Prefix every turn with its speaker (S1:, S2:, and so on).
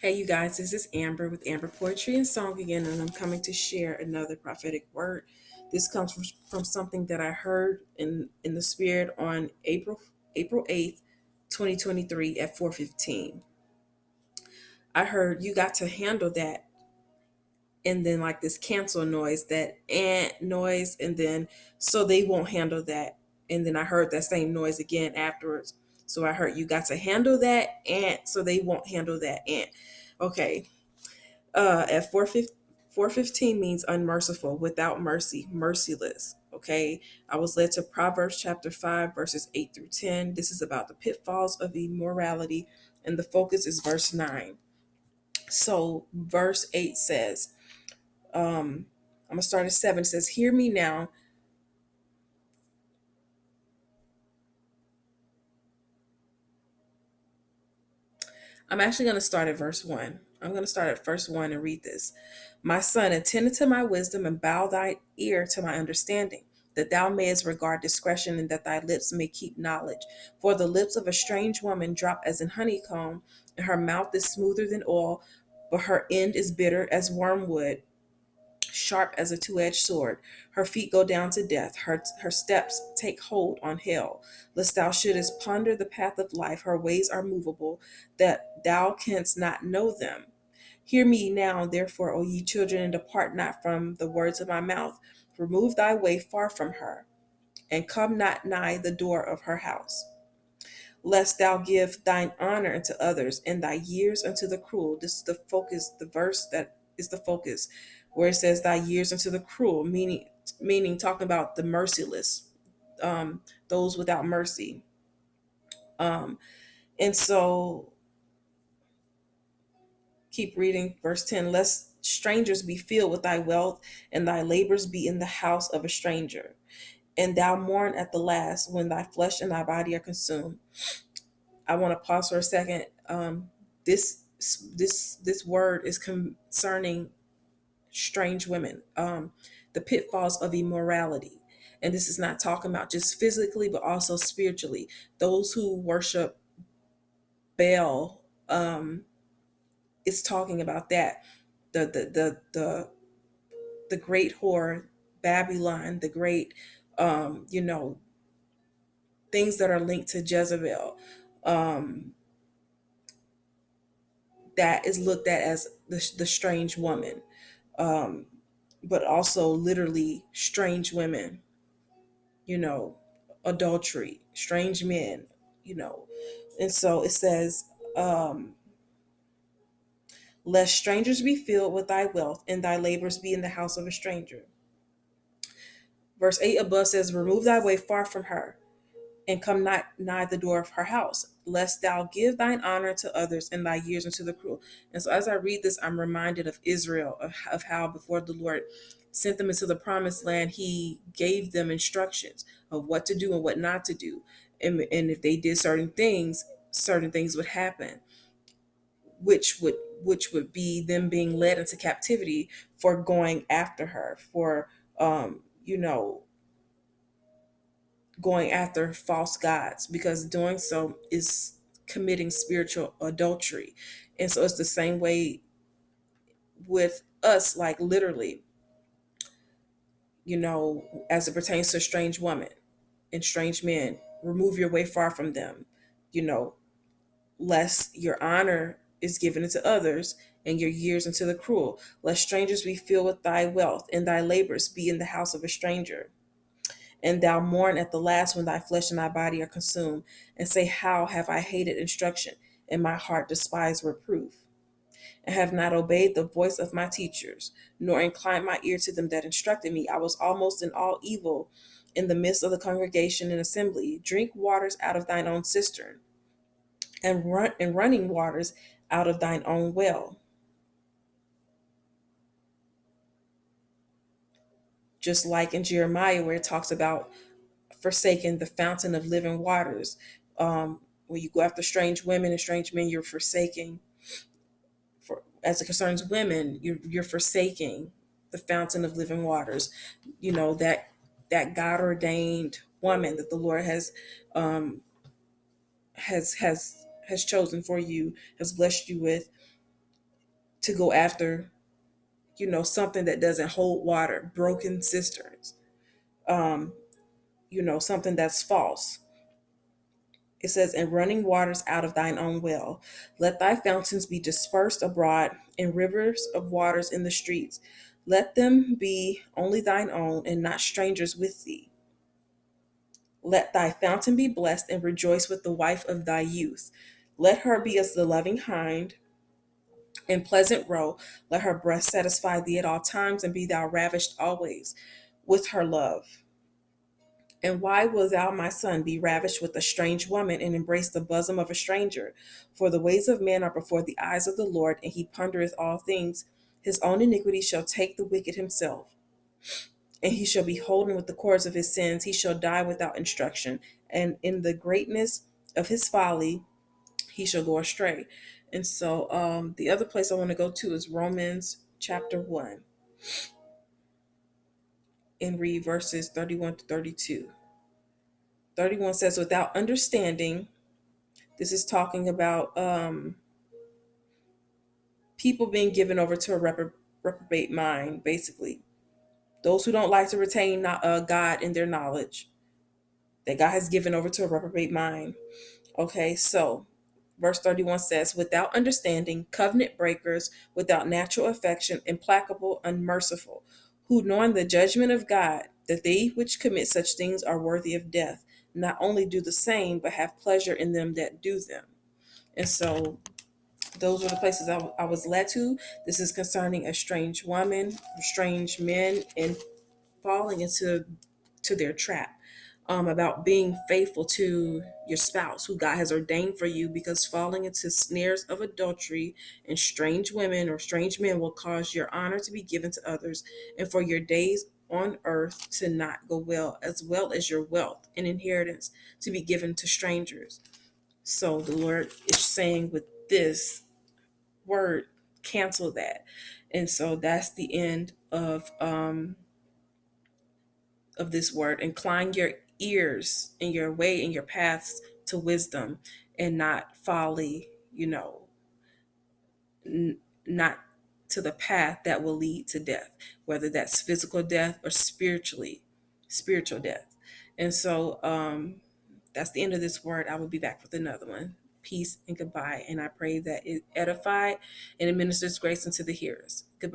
S1: Hey, you guys, this is Amber with Amber Poetry and Song again, and I'm coming to share another prophetic word. This comes from something that I heard in the spirit on April 8th, 2023 at 4:15. I heard you got to handle that, and then like this cancel noise, that ant noise, and then so they won't handle that. And then I heard that same noise again afterwards. So I heard you got to handle that ant so they won't handle that ant. Okay, at 415 means unmerciful, without mercy, merciless. Okay. I was led to Proverbs chapter 5, verses 8 through 10. This is about the pitfalls of immorality, and the focus is verse 9. So, verse 8 says, I'm going to start at 7. It says, Hear me now. I'm actually going to start at verse 1. I'm going to start at verse 1 and read this. My son, attend to my wisdom and bow thy ear to my understanding, that thou mayest regard discretion and that thy lips may keep knowledge. For the lips of a strange woman drop as in honeycomb, and her mouth is smoother than oil, but her end is bitter as wormwood, sharp as a two-edged sword. Her feet go down to death. Her steps take hold on hell. Lest thou shouldest ponder the path of life, her ways are movable, that thou canst not know them. Hear me now, therefore, O ye children, and depart not from the words of my mouth. Remove thy way far from her, and come not nigh the door of her house. Lest thou give thine honor unto others, and thy years unto the cruel. This is the focus, the verse that is the focus, where it says thy years unto the cruel, meaning talking about the merciless, those without mercy. Um, and so keep reading verse 10. Lest strangers be filled with thy wealth, and thy labors be in the house of a stranger. And thou mourn at the last, when thy flesh and thy body are consumed. I want to pause for a second. This this word is concerning strange women, the pitfalls of immorality, and this is not talking about just physically, but also spiritually. Those who worship Baal, it's talking about that. The great whore Babylon, the great, you know, things that are linked to Jezebel. Um, that is looked at as the strange woman, um, but also literally strange women, you know, adultery, strange men, you know. And so it says, um, lest strangers be filled with thy wealth, and thy labors be in the house of a stranger. Verse 8 above says, remove thy way far from her, and come not nigh the door of her house, lest thou give thine honor to others and thy years unto the cruel. And so as I read this, I'm reminded of Israel, of how before the Lord sent them into the promised land, he gave them instructions of what to do and what not to do. And if they did certain things would happen, which would be them being led into captivity for going after her, for you know, going after false gods, because doing so is committing spiritual adultery. And so it's the same way with us, like literally, you know, as it pertains to a strange woman and strange men, remove your way far from them, you know, lest your honor is given to others and your years into the cruel. Lest strangers be filled with thy wealth, and thy labors be in the house of a stranger. And thou mourn at the last, when thy flesh and thy body are consumed, and say, how have I hated instruction, and my heart despised reproof, and have not obeyed the voice of my teachers, nor inclined my ear to them that instructed me. I was almost in all evil in the midst of the congregation and assembly. Drink waters out of thine own cistern, and running waters out of thine own well. Just like in Jeremiah, where it talks about forsaking the fountain of living waters. When you go after strange women and strange men, you're forsaking, for as it concerns women, you're forsaking the fountain of living waters. You know, that God ordained woman that the Lord has chosen for you, has blessed you with. to go after, something that doesn't hold water, broken cisterns, um, something that's false. It says, and running waters out of thine own well. Let thy fountains be dispersed abroad, and rivers of waters in the streets. Let them be only thine own, and not strangers with thee. Let thy fountain be blessed, and rejoice with the wife of thy youth. Let her be as the loving hind and pleasant roe. Let her breast satisfy thee at all times, and be thou ravished always with her love. And why wilt thou, my son, be ravished with a strange woman, and embrace the bosom of a stranger? For the ways of man are before the eyes of the Lord, and he pondereth all things. His own iniquity shall take the wicked himself, and he shall be holden with the cords of his sins. He shall die without instruction, and in the greatness of his folly he shall go astray. And so the other place I want to go to is Romans chapter 1 and read verses 31 to 32. 31 says, without understanding, this is talking about people being given over to a reprobate mind, basically. Those who don't like to retain God in their knowledge, that God has given over to a reprobate mind. Okay, so verse 31 says, without understanding, covenant breakers, without natural affection, implacable, unmerciful, who knowing the judgment of God, that they which commit such things are worthy of death, not only do the same, but have pleasure in them that do them. And so those were the places I was led to. This is concerning a strange woman, strange men, and falling into their trap. About being faithful to your spouse who God has ordained for you, because falling into snares of adultery and strange women or strange men will cause your honor to be given to others, and for your days on earth to not go well as your wealth and inheritance to be given to strangers. So the Lord is saying with this word, cancel that. And so that's the end of this word. Incline your ears and your way and your paths to wisdom, and not folly, not to the path that will lead to death, whether that's physical death or spiritual death. And so that's the end of this word. I will be back with another one. Peace and goodbye. And I pray that it edified and administers grace into the hearers. Goodbye.